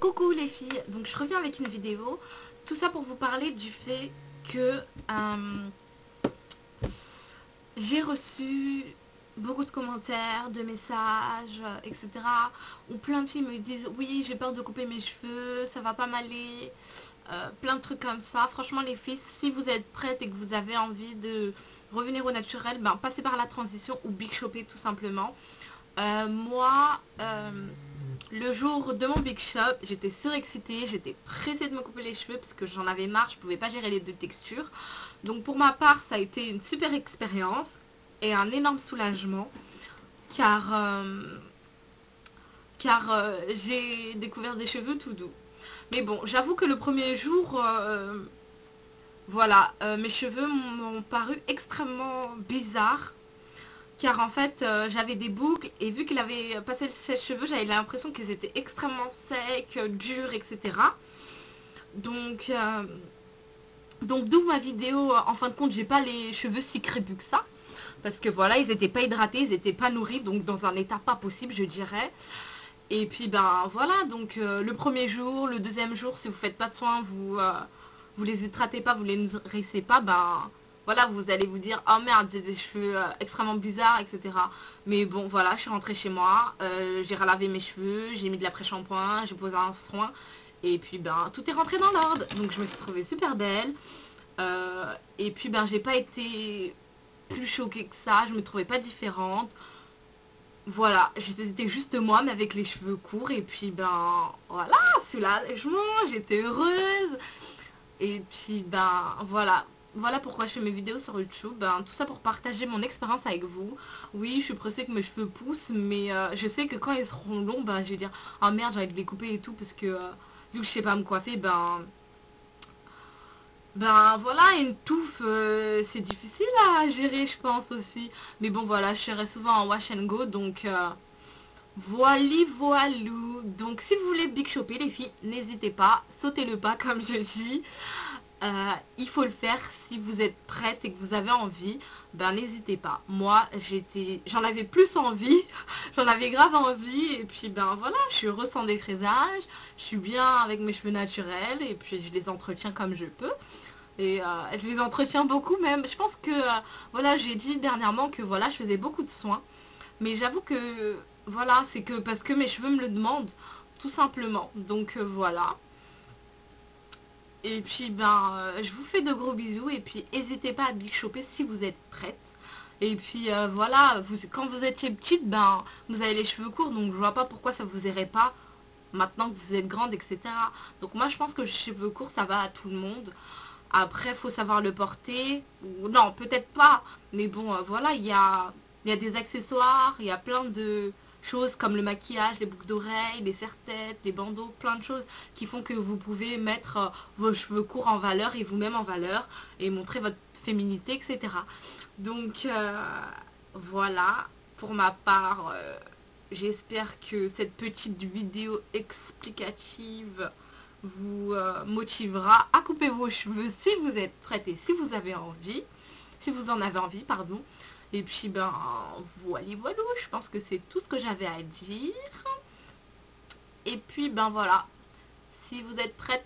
Coucou les filles, donc je reviens avec une vidéo, tout ça pour vous parler du fait que j'ai reçu beaucoup de commentaires, de messages, etc. Où plein de filles me disent oui j'ai peur de couper mes cheveux, ça va pas m'aller, plein de trucs comme ça. Franchement les filles, si vous êtes prêtes et que vous avez envie de revenir au naturel, ben passez par la transition ou Big Shopper tout simplement. Moi, le jour de mon Big Shop, j'étais surexcitée, j'étais pressée de me couper les cheveux parce que j'en avais marre, je pouvais pas gérer les deux textures. Donc pour ma part, ça a été une super expérience et un énorme soulagement car, j'ai découvert des cheveux tout doux. Mais bon, j'avoue que le premier jour, voilà, mes cheveux m'ont paru extrêmement bizarres. Car en fait, j'avais des boucles et vu qu'il avait passé le sèche-cheveux, j'avais l'impression qu'ils étaient extrêmement secs, durs, etc. Donc, euh, donc d'où ma vidéo, en fin de compte, j'ai pas les cheveux si crépus que ça. Parce que voilà, ils étaient pas hydratés, ils étaient pas nourris, donc dans un état pas possible, je dirais. Et puis ben voilà, donc le premier jour, le deuxième jour, si vous faites pas de soins, vous les hydratez pas, vous les nourrissez pas, ben voilà, vous allez vous dire oh merde, j'ai des cheveux extrêmement bizarres, etc. Mais bon voilà, je suis rentrée chez moi, j'ai relavé mes cheveux, j'ai mis de l'après-shampoing, j'ai posé un soin, et puis ben tout est rentré dans l'ordre. Donc je me suis trouvée super belle. Et puis ben j'ai pas été plus choquée que ça, je me trouvais pas différente. Voilà, j'étais juste moi, mais avec les cheveux courts, et puis ben voilà, soulagement, j'étais heureuse. Et puis ben voilà, voilà pourquoi je fais mes vidéos sur YouTube, ben tout ça pour partager mon expérience avec vous. Oui, je suis pressée que mes cheveux poussent, mais je sais que quand ils seront longs, ben je vais dire ah merde, j'ai envie de les couper et tout, parce que vu que je sais pas me coiffer, ben voilà, une touffe, c'est difficile à gérer, je pense aussi. Mais bon voilà, je serai souvent en wash and go, donc voili voilou. Donc si vous voulez Big Shopper les filles, n'hésitez pas, sautez le pas comme je dis. Il faut le faire si vous êtes prête et que vous avez envie. Ben n'hésitez pas. Moi j'en avais plus envie, j'en avais grave envie. Et puis ben voilà, je suis heureuse sans défrisage, je suis bien avec mes cheveux naturels et puis je les entretiens comme je peux. Et je les entretiens beaucoup même. Je pense que voilà, j'ai dit dernièrement que voilà, je faisais beaucoup de soins. Mais j'avoue que voilà, c'est que parce que mes cheveux me le demandent, tout simplement. Donc voilà. Et puis ben, je vous fais de gros bisous et puis n'hésitez pas à Big Shopper si vous êtes prête. Et puis voilà, quand vous étiez petite, ben vous avez les cheveux courts, donc je vois pas pourquoi ça vous irait pas maintenant que vous êtes grande, etc. Donc moi je pense que les cheveux courts ça va à tout le monde. Après, faut savoir le porter. Ou non, peut-être pas. Mais bon, voilà, il y a des accessoires, il y a plein de choses comme le maquillage, les boucles d'oreilles, les serre-têtes, les bandeaux, plein de choses qui font que vous pouvez mettre vos cheveux courts en valeur et vous-même en valeur et montrer votre féminité, etc. Donc, voilà, pour ma part, j'espère que cette petite vidéo explicative vous motivera à couper vos cheveux si vous êtes prête et si vous avez envie, si vous en avez envie, pardon. Et puis ben voilà, voilà, je pense que c'est tout ce que j'avais à dire. Et puis ben voilà, si vous êtes prête,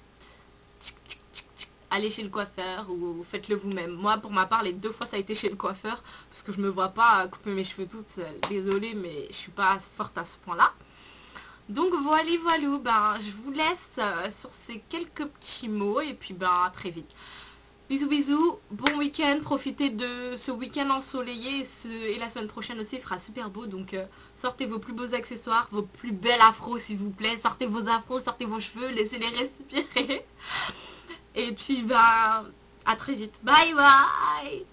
allez chez le coiffeur ou faites-le vous-même. Moi pour ma part les 2 fois ça a été chez le coiffeur parce que je me vois pas couper mes cheveux toute seule. Désolée mais je suis pas forte à ce point là. Donc voilà, voilà, ben je vous laisse sur ces quelques petits mots et puis ben à très vite. Bisous bisous, bon week-end, profitez de ce week-end ensoleillé et la semaine prochaine aussi il fera super beau, donc sortez vos plus beaux accessoires, vos plus belles afros s'il vous plaît, sortez vos afros, sortez vos cheveux, laissez-les respirer. Et puis ben à très vite, bye bye.